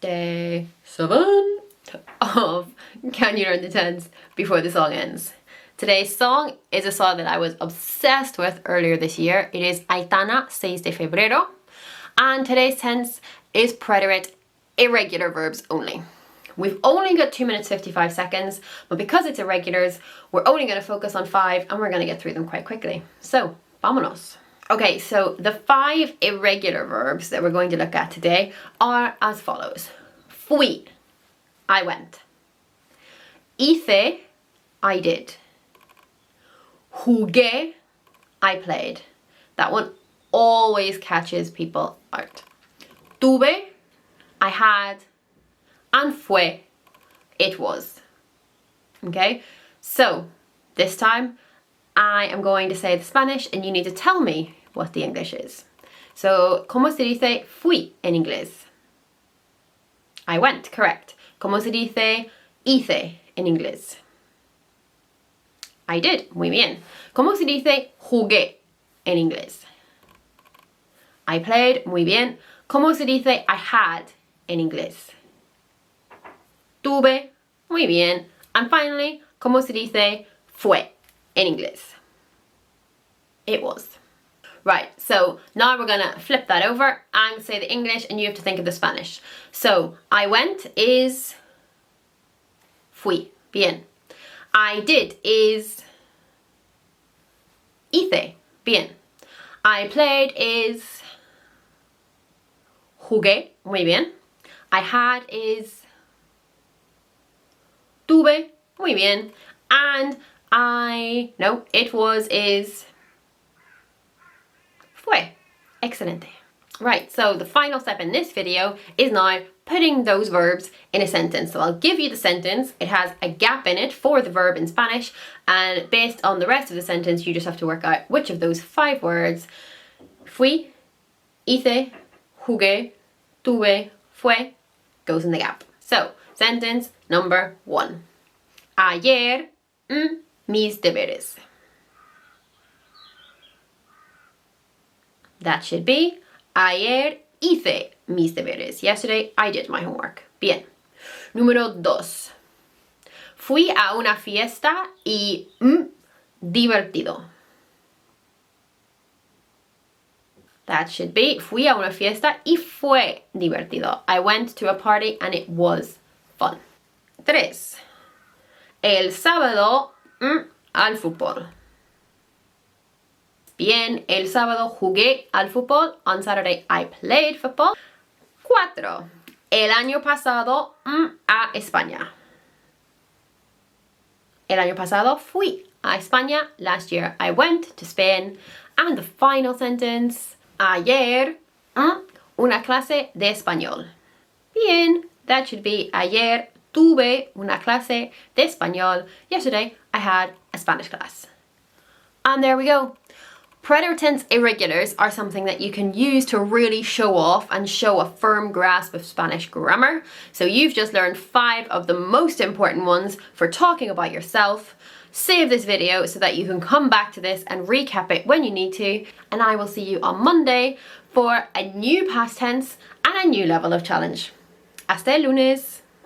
day 7 of Can You Learn the Tense Before the Song Ends. Today's song is a song that I was obsessed with earlier this year. It is Aitana, 6 de Febrero. And today's tense is preterite irregular verbs only. We've only got 2 minutes 55 seconds, but because it's irregulars, we're only going to focus on 5 and we're going to get through them quite quickly. So, vámonos. Okay, so the 5 irregular verbs that we're going to look at today are as follows. Fui, I went. Hice, I did. Jugué, I played. That one always catches people out. Tuve, I had. And fue, it was. Okay, so this time I am going to say the Spanish and you need to tell me what the English is. So, ¿cómo se dice fui en inglés? I went, correct. ¿Cómo se dice hice en inglés? I did, muy bien. ¿Cómo se dice jugué en inglés? I played, muy bien. ¿Cómo se dice I had en inglés? Tuve, muy bien. And finally, ¿cómo se dice fue en inglés? It was. Right, so now we're gonna flip that over and say the English and you have to think of the Spanish. So, I went is fui, bien. I did is hice, bien. I played is jugué, muy bien. I had is tuve, muy bien. And it was is fue, excelente. Right, so the final step in this video is now putting those verbs in a sentence. So I'll give you the sentence, it has a gap in it for the verb in Spanish, and based on the rest of the sentence you just have to work out which of those 5 words, fui, hice, jugué, tuve, fue, goes in the gap. So, sentence number 1. Ayer, mis deberes. That should be ayer hice mis deberes. Yesterday I did my homework. Bien. Número 2. Fui a una fiesta y divertido. That should be fui a una fiesta y fue divertido. I went to a party and it was fun. 3. El sábado al fútbol. Bien, el sábado jugué al fútbol. On Saturday I played football. 4. El año pasado a España. El año pasado fui a España. Last year I went to Spain. And the final sentence. Ayer, una clase de español. Bien, that should be ayer tuve una clase de español. Yesterday I had a Spanish class. And there we go. Preterite tense irregulars are something that you can use to really show off and show a firm grasp of Spanish grammar. So you've just learned 5 of the most important ones for talking about yourself. Save this video so that you can come back to this and recap it when you need to. And I will see you on Monday for a new past tense and a new level of challenge. Hasta el lunes!